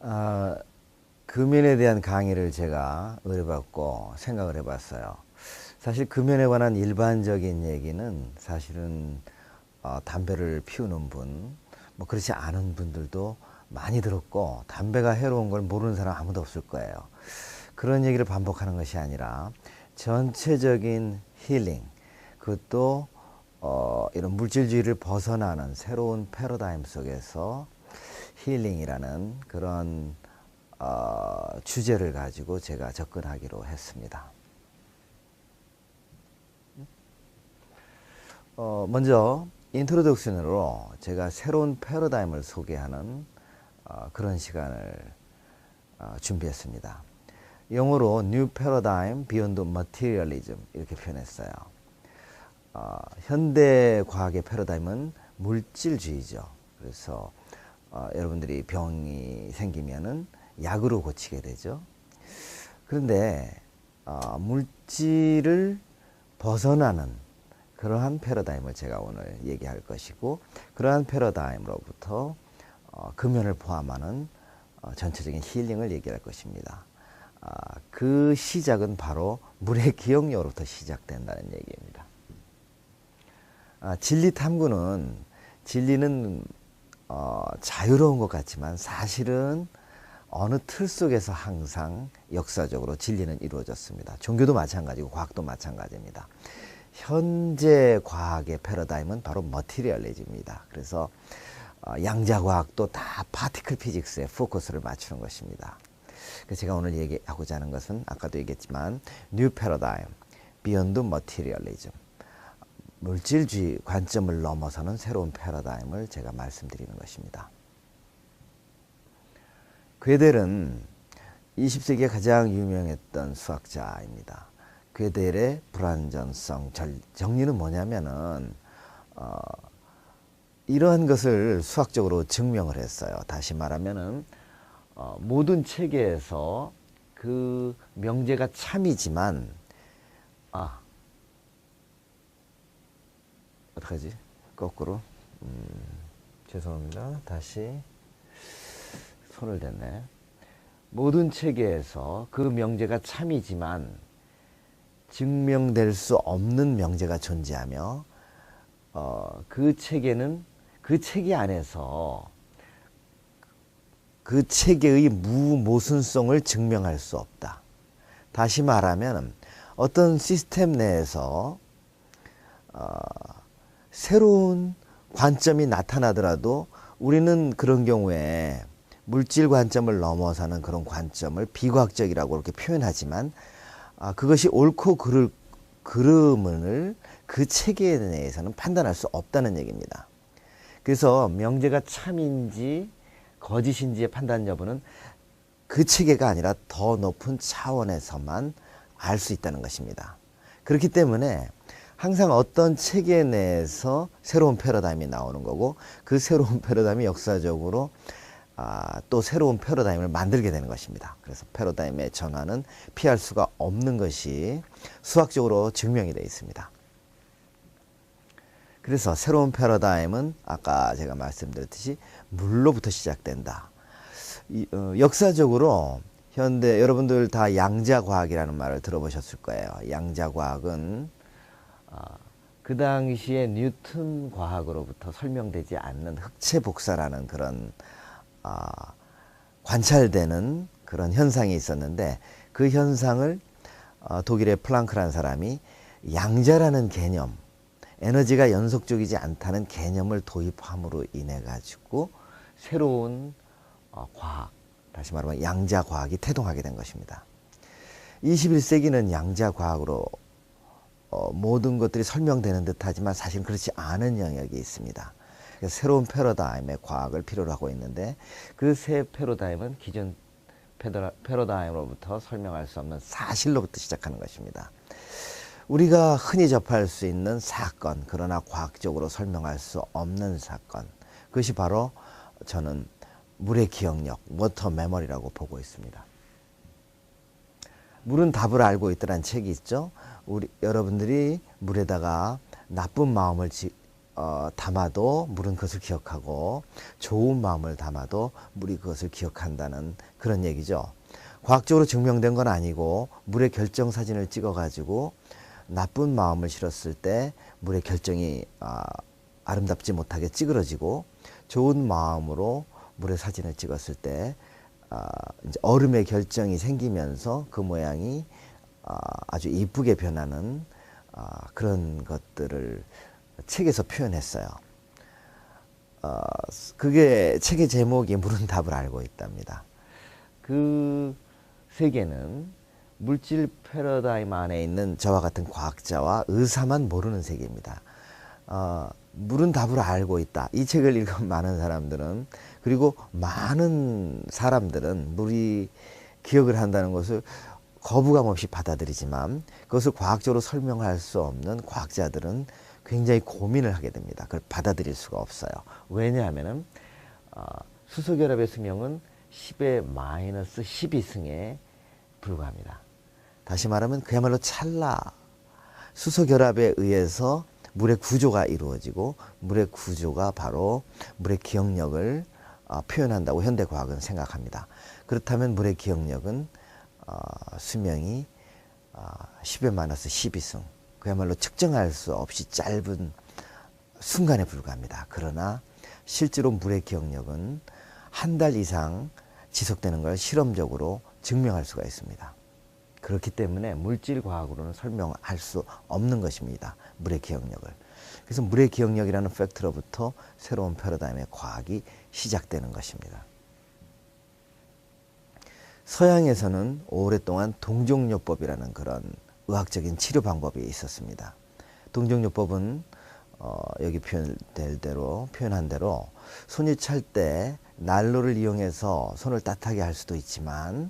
아, 금연에 대한 강의를 제가 의뢰받고 생각을 해봤어요. 사실 금연에 관한 일반적인 얘기는 사실은 담배를 피우는 분, 뭐 그렇지 않은 분들도 많이 들었고 담배가 해로운 걸 모르는 사람 아무도 없을 거예요. 그런 얘기를 반복하는 것이 아니라 전체적인 힐링, 그것도 이런 물질주의를 벗어나는 새로운 패러다임 속에서 힐링이라는 그런 주제를 가지고 제가 접근하기로 했습니다. 먼저 인트로덕션으로 제가 새로운 패러다임을 소개하는 그런 시간을 준비했습니다. 영어로 New Paradigm Beyond Materialism 이렇게 표현했어요. 현대 과학의 패러다임은 물질주의죠. 그래서 여러분들이 병이 생기면은 약으로 고치게 되죠. 그런데 물질을 벗어나는 그러한 패러다임을 제가 오늘 얘기할 것이고, 그러한 패러다임으로부터 금연을 포함하는 전체적인 힐링을 얘기할 것입니다. 그 시작은 바로 물의 기억력으로부터 시작된다는 얘기입니다. 진리 탐구는 진리는 자유로운 것 같지만 사실은 어느 틀 속에서 항상 역사적으로 진리는 이루어졌습니다. 종교도 마찬가지고 과학도 마찬가지입니다. 현재 과학의 패러다임은 바로 머티리얼리즘입니다. 그래서 양자과학도 다 파티클 피직스에 포커스를 맞추는 것입니다. 그래서 제가 오늘 얘기하고자 하는 것은 아까도 얘기했지만 뉴 패러다임, 비욘드 머티리얼리즘, 물질주의 관점을 넘어서는 새로운 패러다임을 제가 말씀드리는 것입니다. 괴델은 20세기에 가장 유명했던 수학자입니다. 괴델의 불완전성 정리는 뭐냐면은 이러한 것을 수학적으로 증명을 했어요. 다시 말하면은 모든 체계에서 그 명제가 참이지만 어떡하지? 거꾸로 죄송합니다. 다시 손을 댔네. 모든 체계에서 그 명제가 참이지만 증명될 수 없는 명제가 존재하며 그 체계는 그 체계 안에서 그 체계의 무모순성을 증명할 수 없다. 다시 말하면 어떤 시스템 내에서 새로운 관점이 나타나더라도 우리는 그런 경우에 물질 관점을 넘어서는 그런 관점을 비과학적이라고 이렇게 표현하지만 그것이 옳고 그름을 그 체계 내에서는 판단할 수 없다는 얘기입니다. 그래서 명제가 참인지 거짓인지의 판단 여부는 그 체계가 아니라 더 높은 차원에서만 알 수 있다는 것입니다. 그렇기 때문에 항상 어떤 체계 내에서 새로운 패러다임이 나오는 거고, 그 새로운 패러다임이 역사적으로 또 새로운 패러다임을 만들게 되는 것입니다. 그래서 패러다임의 전환은 피할 수가 없는 것이 수학적으로 증명이 되어 있습니다. 그래서 새로운 패러다임은 아까 제가 말씀드렸듯이 물로부터 시작된다. 역사적으로 현대 여러분들 다 양자과학이라는 말을 들어보셨을 거예요. 양자과학은 그 당시에 뉴턴 과학으로부터 설명되지 않는 흑체 복사라는 그런 관찰되는 그런 현상이 있었는데, 그 현상을 독일의 플랑크라는 사람이 양자라는 개념, 에너지가 연속적이지 않다는 개념을 도입함으로 인해 가지고 새로운 과학, 다시 말하면 양자과학이 태동하게 된 것입니다. 21세기는 양자과학으로 모든 것들이 설명되는 듯 하지만 사실 그렇지 않은 영역이 있습니다. 새로운 패러다임의 과학을 필요로 하고 있는데, 그 새 패러다임은 기존 패러다임으로부터 설명할 수 없는 사실로부터 시작하는 것입니다. 우리가 흔히 접할 수 있는 사건, 그러나 과학적으로 설명할 수 없는 사건, 그것이 바로 저는 물의 기억력, 워터 메모리라고 보고 있습니다. 물은 답을 알고 있더란 책이 있죠. 여러분들이 물에다가 나쁜 마음을 담아도 물은 그것을 기억하고 좋은 마음을 담아도 물이 그것을 기억한다는 그런 얘기죠. 과학적으로 증명된 건 아니고 물의 결정 사진을 찍어 가지고 나쁜 마음을 실었을 때 물의 결정이 아름답지 못하게 찌그러지고 좋은 마음으로 물의 사진을 찍었을 때 이제 얼음의 결정이 생기면서 그 모양이 아주 이쁘게 변하는 그런 것들을 책에서 표현했어요. 그게 책의 제목이 물은 답을 알고 있답니다. 그 세계는 물질 패러다임 안에 있는 저와 같은 과학자와 의사만 모르는 세계입니다. 물은 답을 알고 있다. 이 책을 읽은 많은 사람들은, 그리고 많은 사람들은 물이 기억을 한다는 것을 거부감 없이 받아들이지만 그것을 과학적으로 설명할 수 없는 과학자들은 굉장히 고민을 하게 됩니다. 그걸 받아들일 수가 없어요. 왜냐하면 수소결합의 수명은 10의 마이너스 12승에 불과합니다. 다시 말하면 그야말로 찰나. 수소결합에 의해서 물의 구조가 이루어지고 물의 구조가 바로 물의 기억력을 표현한다고 현대과학은 생각합니다. 그렇다면 물의 기억력은 수명이 10의 마이너스 12승, 그야말로 측정할 수 없이 짧은 순간에 불과합니다. 그러나 실제로 물의 기억력은 한 달 이상 지속되는 걸 실험적으로 증명할 수가 있습니다. 그렇기 때문에 물질과학으로는 설명할 수 없는 것입니다. 물의 기억력을. 그래서 물의 기억력이라는 팩트로부터 새로운 패러다임의 과학이 시작되는 것입니다. 서양에서는 오랫동안 동종요법이라는 그런 의학적인 치료 방법이 있었습니다. 동종요법은 여기 표현한 대로 손이 찰 때 난로를 이용해서 손을 따뜻하게 할 수도 있지만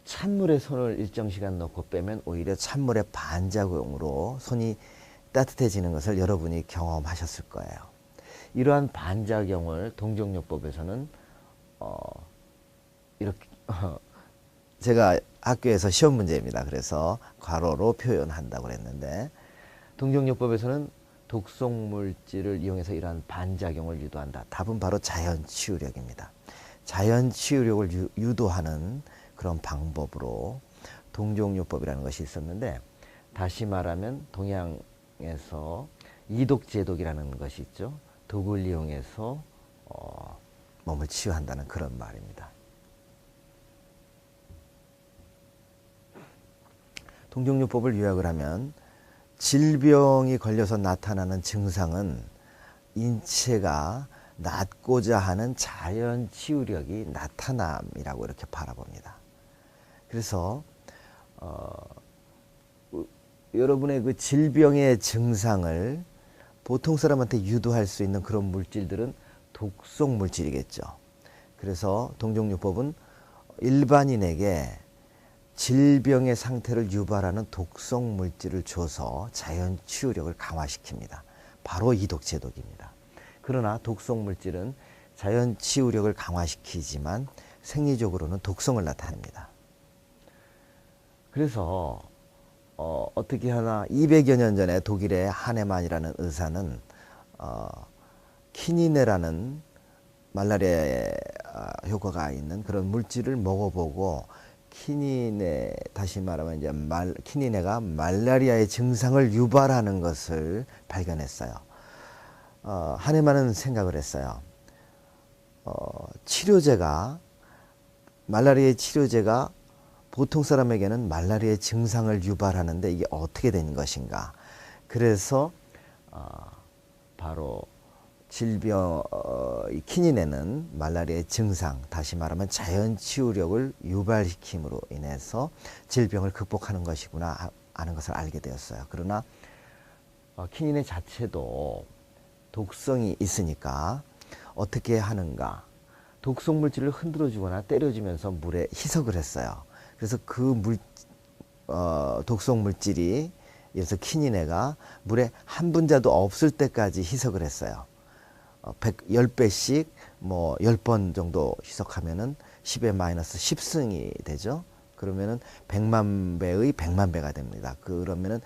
찬물에 손을 일정 시간 넣고 빼면 오히려 찬물의 반작용으로 손이 따뜻해지는 것을 여러분이 경험하셨을 거예요. 이러한 반작용을 동종요법에서는 이렇게 제가 학교에서 시험 문제입니다. 그래서 괄호로 표현한다고 그랬는데, 동종요법에서는 독성물질을 이용해서 이러한 반작용을 유도한다. 답은 바로 자연치유력입니다. 자연치유력을 유도하는 그런 방법으로 동종요법이라는 것이 있었는데, 다시 말하면 동양에서 이독제독이라는 것이 있죠. 독을 이용해서 몸을 치유한다는 그런 말입니다. 동종요법을 요약을 하면 질병이 걸려서 나타나는 증상은 인체가 낫고자 하는 자연치유력이 나타남이라고 이렇게 바라봅니다. 그래서 여러분의 그 질병의 증상을 보통 사람한테 유도할 수 있는 그런 물질들은 독성 물질이겠죠. 그래서 동종요법은 일반인에게 질병의 상태를 유발하는 독성 물질을 줘서 자연 치유력을 강화시킵니다. 바로 이독제독입니다. 그러나 독성 물질은 자연 치유력을 강화시키지만 생리적으로는 독성을 나타냅니다. 그래서 어떻게 하나 200여 년 전에 독일의 하네만이라는 의사는 키니네라는 말라리아에 효과가 있는 그런 물질을 먹어보고 키니네, 다시 말하면 이제 키니네가 말라리아의 증상을 유발하는 것을 발견했어요. 하네만은 생각을 했어요. 말라리아의 치료제가 보통 사람에게는 말라리아의 증상을 유발하는데 이게 어떻게 된 것인가. 그래서 바로 질병, 키니네는 말라리아의 증상, 다시 말하면 자연치유력을 유발시킴으로 인해서 질병을 극복하는 것이구나 하는 것을 알게 되었어요. 그러나 키니네 자체도 독성이 있으니까 어떻게 하는가. 독성 물질을 흔들어주거나 때려주면서 물에 희석을 했어요. 그래서 그 독성 물질이, 그래서 키니네가 물에 한 분자도 없을 때까지 희석을 했어요. 10배씩 뭐 10번 정도 희석하면은 10의 마이너스 10승이 되죠. 그러면은 100만 배의 100만 배가 됩니다. 그러면은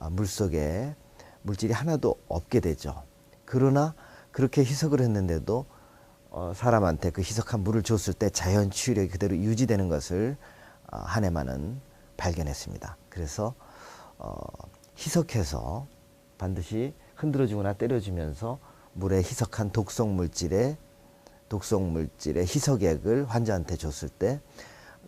물속에 물질이 하나도 없게 되죠. 그러나 그렇게 희석을 했는데도 사람한테 그 희석한 물을 줬을 때 자연 치유력이 그대로 유지되는 것을 하네만은 발견했습니다. 그래서 희석해서 반드시 흔들어주거나 때려주면서 물에 희석한 독성 물질의 희석액을 환자한테 줬을 때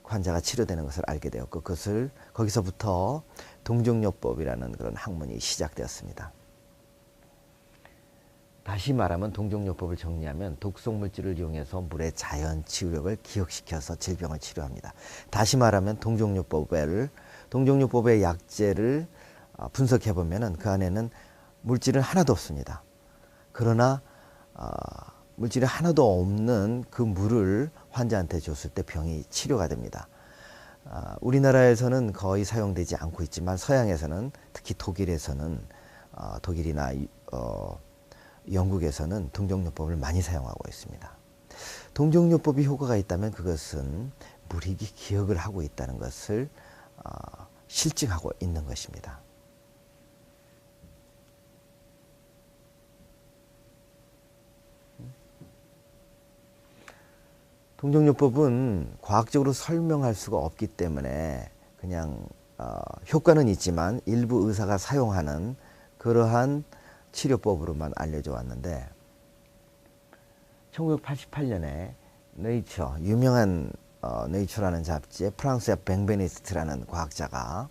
환자가 치료되는 것을 알게 되었고, 그것을 거기서부터 동종요법이라는 그런 학문이 시작되었습니다. 다시 말하면 동종요법을 정리하면 독성 물질을 이용해서 물의 자연 치유력을 기억시켜서 질병을 치료합니다. 다시 말하면 동종요법의 약재를 분석해 보면은 그 안에는 물질은 하나도 없습니다. 그러나 물질이 하나도 없는 그 물을 환자한테 줬을 때 병이 치료가 됩니다. 우리나라에서는 거의 사용되지 않고 있지만 서양에서는, 특히 독일에서는, 독일이나 영국에서는 동종요법을 많이 사용하고 있습니다. 동종요법이 효과가 있다면 그것은 물이 기억을 하고 있다는 것을 실증하고 있는 것입니다. 동종요법은 과학적으로 설명할 수가 없기 때문에 그냥 효과는 있지만 일부 의사가 사용하는 그러한 치료법으로만 알려져 왔는데, 1988년에 네이처, 유명한 네이처라는 잡지에 프랑스의 뱅베니스트라는 과학자가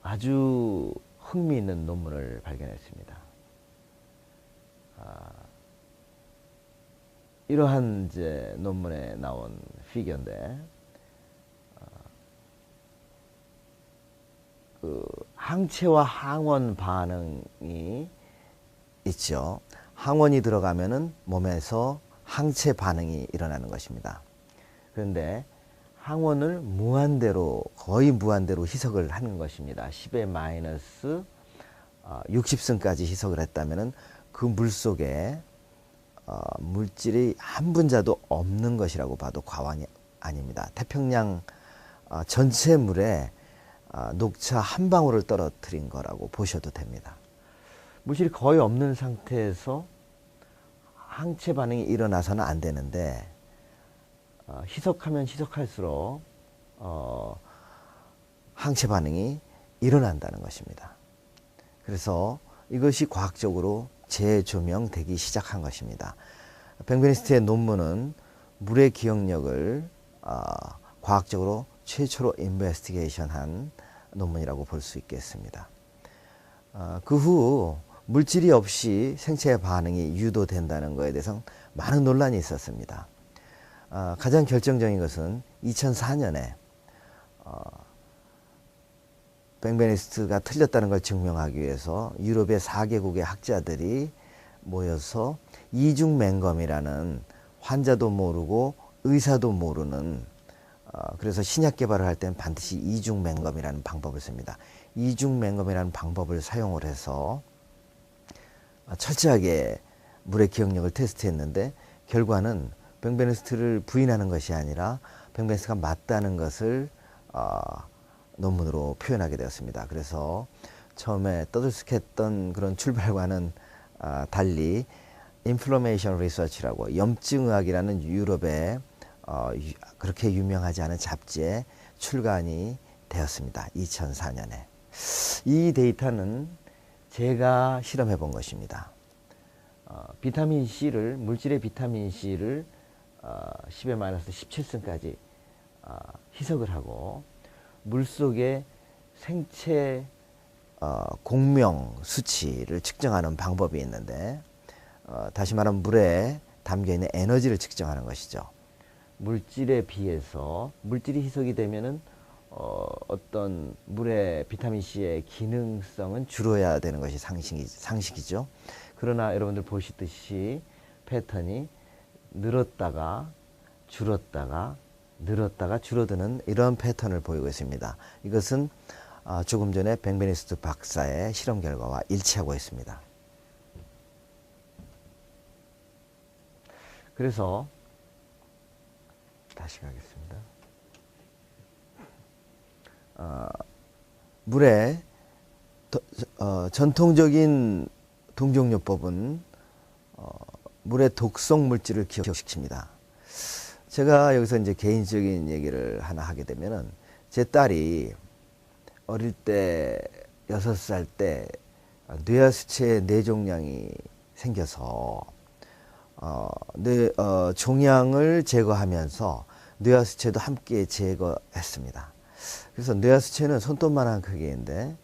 아주 흥미있는 논문을 발견했습니다. 이러한 이제 논문에 나온 피규어인데, 그 항체와 항원 반응이 있죠. 항원이 들어가면은 몸에서 항체 반응이 일어나는 것입니다. 그런데 항원을 거의 무한대로 희석을 하는 것입니다. 10의 마이너스 60승까지 희석을 했다면은 그 물 속에 물질이 한 분자도 없는 것이라고 봐도 과언이 아닙니다. 태평양 전체 물에 녹차 한 방울을 떨어뜨린 거라고 보셔도 됩니다. 물질이 거의 없는 상태에서 항체 반응이 일어나서는 안 되는데, 희석하면 희석할수록 항체 반응이 일어난다는 것입니다. 그래서 이것이 과학적으로 재조명되기 시작한 것입니다. 뱅베니스트의 논문은 물의 기억력을 과학적으로 최초로 인베스티게이션한 논문이라고 볼 수 있겠습니다. 그 후 물질이 없이 생체 반응이 유도된다는 것에 대해서 많은 논란이 있었습니다. 가장 결정적인 것은 2004년에 뱅베니스트가 틀렸다는 걸 증명하기 위해서 유럽의 4개국의 학자들이 모여서 이중맹검이라는, 환자도 모르고 의사도 모르는, 그래서 신약 개발을 할 때는 반드시 이중맹검이라는 방법을 씁니다. 이중맹검이라는 방법을 사용을 해서 철저하게 물의 기억력을 테스트했는데, 결과는 뱅베니스트를 부인하는 것이 아니라 뱅베니스트가 맞다는 것을 논문으로 표현하게 되었습니다. 그래서 처음에 떠들썩했던 그런 출발과는 달리 인플로메이션 리서치라고, 염증의학이라는 유럽의 그렇게 유명하지 않은 잡지에 출간이 되었습니다. 2004년에. 이 데이터는 제가 실험해 본 것입니다. 비타민 C를, 물질의 비타민 C를 10의 마이너스 17승까지 희석을 하고 물속의 생체 공명 수치를 측정하는 방법이 있는데, 다시 말하면 물에 담겨있는 에너지를 측정하는 것이죠. 물질에 비해서 물질이 희석이 되면은 어떤 물의 비타민 C의 기능성은 줄어야 되는 것이 상식이죠. 그러나 여러분들 보시듯이 패턴이 늘었다가 줄었다가 늘었다가 줄어드는 이런 패턴을 보이고 있습니다. 이것은 조금 전에 뱅베니스트 박사의 실험 결과와 일치하고 있습니다. 그래서 다시 가겠습니다. 물에 전통적인 동종요법은 물의 독성 물질을 기억시킵니다. 제가 여기서 이제 개인적인 얘기를 하나 하게 되면은, 제 딸이 어릴 때 6살 때 뇌하수체 뇌종양이 생겨서 종양을 제거하면서 뇌하수체도 함께 제거했습니다. 그래서 뇌하수체는 손톱만한 크기인데,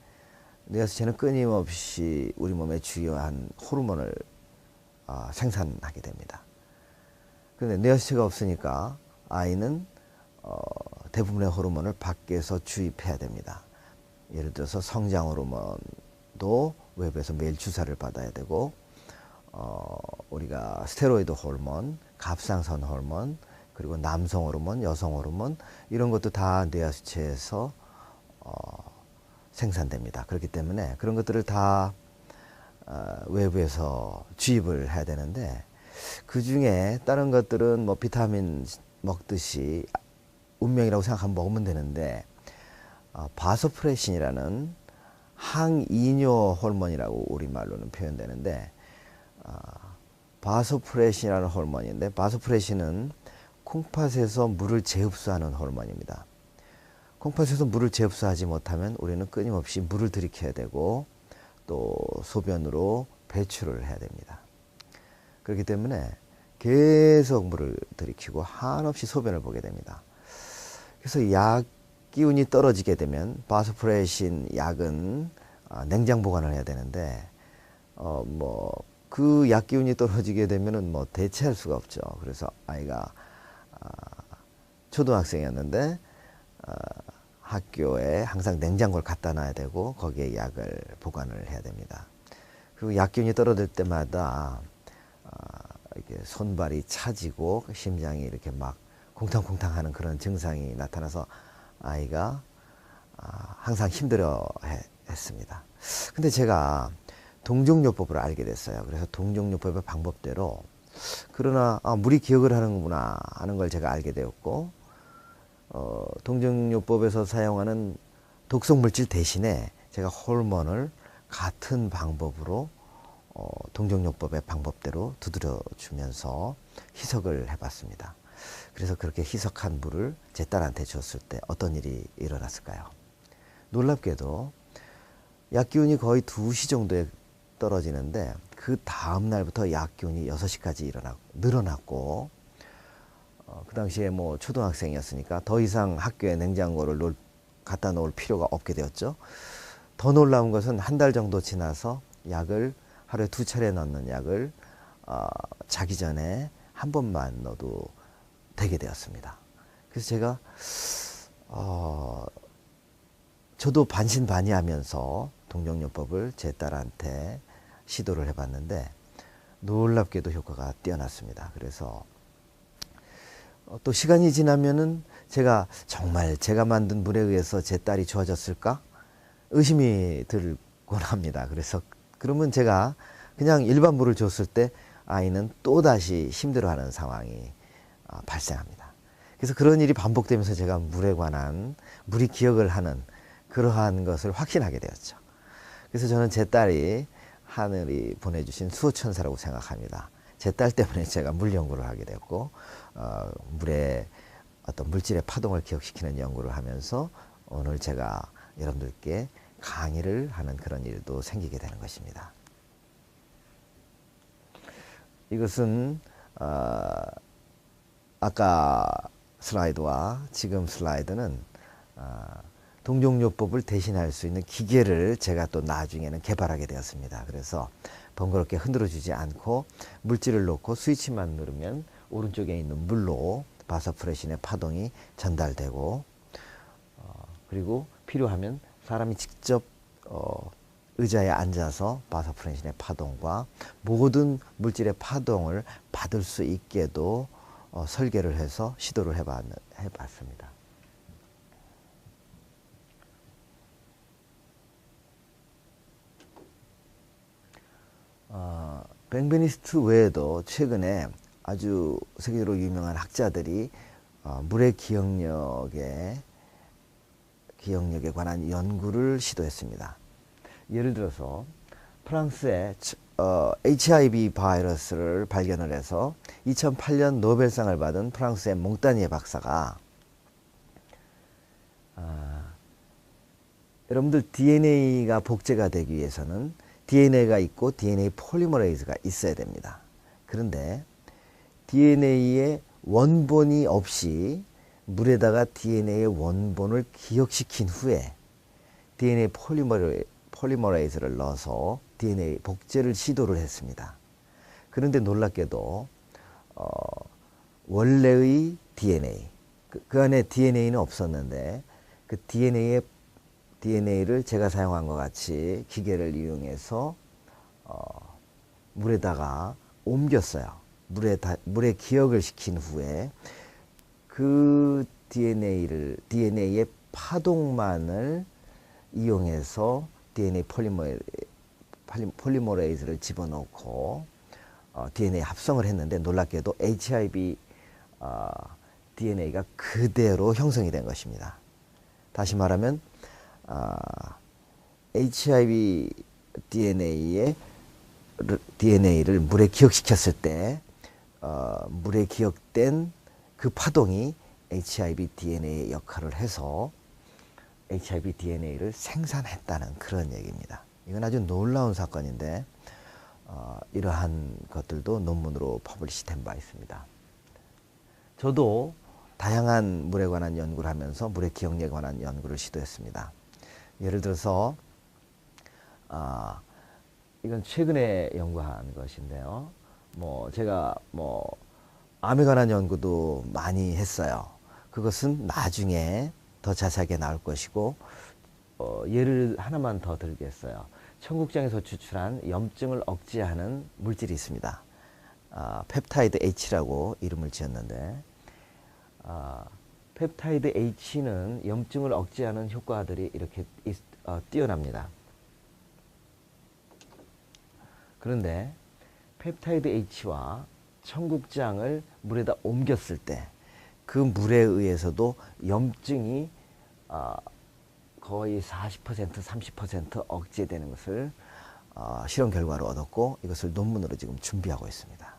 뇌하수체는 끊임없이 우리 몸에 주요한 호르몬을 생산하게 됩니다. 그런데 뇌하수체가 없으니까 아이는 대부분의 호르몬을 밖에서 주입해야 됩니다. 예를 들어서 성장 호르몬도 외부에서 매일 주사를 받아야 되고, 우리가 스테로이드 호르몬, 갑상선 호르몬, 그리고 남성 호르몬, 여성 호르몬, 이런 것도 다 뇌하수체에서 생산됩니다. 그렇기 때문에 그런 것들을 다 외부에서 주입을 해야 되는데, 그 중에 다른 것들은 뭐 비타민 먹듯이 운명이라고 생각하면 먹으면 되는데, 바소프레신이라는 항이뇨 호르몬이라고 우리말로는 표현되는데, 바소프레신이라는 호르몬인데, 바소프레신은 콩팥에서 물을 재흡수하는 호르몬입니다. 콩팥에서 물을 재흡수하지 못하면 우리는 끊임없이 물을 들이켜야 되고, 또 소변으로 배출을 해야 됩니다. 그렇기 때문에 계속 물을 들이키고 한없이 소변을 보게 됩니다. 그래서 약 기운이 떨어지게 되면, 바소프레신 약은 냉장 보관을 해야 되는데, 그 약 기운이 떨어지게 되면은 대체할 수가 없죠. 그래서 아이가 초등학생이었는데 학교에 항상 냉장고를 갖다 놔야 되고, 거기에 약을 보관을 해야 됩니다. 그리고 약 기운이 떨어질 때마다 이렇게 손발이 차지고 심장이 이렇게 막 콩탕콩탕 하는 그런 증상이 나타나서 아이가 항상 힘들어 했습니다. 근데 제가 동종요법을 알게 됐어요. 그래서 동종요법의 방법대로, 그러나 물이 기억을 하는구나 하는 걸 제가 알게 되었고, 동종요법에서 사용하는 독성물질 대신에 제가 호르몬을 같은 방법으로 동종요법의 방법대로 두드려 주면서 희석을 해봤습니다. 그래서 그렇게 희석한 물을 제 딸한테 줬을 때 어떤 일이 일어났을까요? 놀랍게도 약기운이 거의 2시 정도에 떨어지는데, 그 다음 날부터 약기운이 6시까지 늘어났고, 그 당시에 뭐 초등학생이었으니까 더 이상 학교에 냉장고를 갖다 놓을 필요가 없게 되었죠. 더 놀라운 것은 한 달 정도 지나서 약을 하루에 2차례 넣는 약을 자기 전에 한 번만 넣어도 되게 되었습니다. 그래서 제가 저도 반신반의하면서 동종요법을 제 딸한테 시도를 해봤는데, 놀랍게도 효과가 뛰어났습니다. 그래서 또 시간이 지나면은 제가 정말 제가 만든 물에 의해서 제 딸이 좋아졌을까 의심이 들곤 합니다. 그래서 그러면 제가 그냥 일반 물을 줬을 때 아이는 또다시 힘들어하는 상황이 발생합니다. 그래서 그런 일이 반복되면서 제가 물에 관한, 물이 기억을 하는 그러한 것을 확신하게 되었죠. 그래서 저는 제 딸이 하늘이 보내주신 수호천사라고 생각합니다. 제 딸 때문에 제가 물 연구를 하게 됐고, 물의 어떤 물질의 파동을 기억시키는 연구를 하면서 오늘 제가 여러분들께 강의를 하는 그런 일도 생기게 되는 것입니다. 이것은 아까 슬라이드와 지금 슬라이드는 동종요법을 대신할 수 있는 기계를 제가 또 나중에는 개발하게 되었습니다. 그래서 번거롭게 흔들어 주지 않고 물질을 놓고 스위치만 누르면 오른쪽에 있는 물로 바소프레신의 파동이 전달되고, 그리고 필요하면 사람이 직접 의자에 앉아서 바소프레신의 파동과 모든 물질의 파동을 받을 수 있게도 설계를 해서 시도를 해봤습니다. 뱅베니스트 외에도 최근에 아주 세계적으로 유명한 학자들이 물의 기억력에 관한 연구를 시도했습니다. 예를 들어서 프랑스에 HIV 바이러스를 발견을 해서 2008년 노벨상을 받은 프랑스의 몽따니에 박사가 여러분들 DNA가 복제가 되기 위해서는 DNA가 있고 DNA 폴리머레이즈가 있어야 됩니다. 그런데 DNA의 원본이 없이 물에다가 DNA의 원본을 기억시킨 후에 DNA 폴리머레이즈를 넣어서 DNA 복제를 시도를 했습니다. 그런데 놀랍게도 원래의 DNA, 그 안에 DNA는 없었는데 그 DNA를 제가 사용한 것 같이 기계를 이용해서 물에다가 옮겼어요. 물에 기억을 시킨 후에 그 DNA의 파동만을 이용해서 DNA 폴리머레이즈를 집어넣고 DNA 합성을 했는데 놀랍게도 HIV DNA가 그대로 형성이 된 것입니다. 다시 말하면 HIV DNA를 물에 기억시켰을 때 물에 기억된 그 파동이 HIV DNA의 역할을 해서 HIV DNA를 생산했다는 그런 얘기입니다. 이건 아주 놀라운 사건인데 이러한 것들도 논문으로 퍼블리시된 바 있습니다. 저도 다양한 물에 관한 연구를 하면서 물의 기억력에 관한 연구를 시도했습니다. 예를 들어서 이건 최근에 연구한 것인데요. 제가 암에 관한 연구도 많이 했어요. 그것은 나중에 더 자세하게 나올 것이고 예를 하나만 더 들겠어요. 청국장에서 추출한 염증을 억제하는 물질이 있습니다. 펩타이드 H라고 이름을 지었는데 펩타이드 H는 염증을 억제하는 효과들이 이렇게 뛰어납니다. 그런데 펩타이드 H와 청국장을 물에다 옮겼을 때 그 물에 의해서도 염증이 거의 40%, 30% 억제되는 것을 실험 결과로 얻었고 이것을 논문으로 지금 준비하고 있습니다.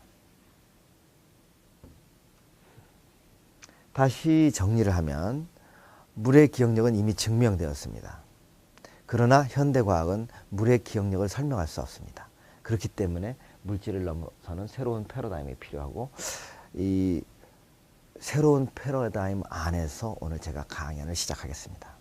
다시 정리를 하면 물의 기억력은 이미 증명되었습니다. 그러나 현대과학은 물의 기억력을 설명할 수 없습니다. 그렇기 때문에 물질을 넘어서는 새로운 패러다임이 필요하고 이 새로운 패러다임 안에서 오늘 제가 강연을 시작하겠습니다.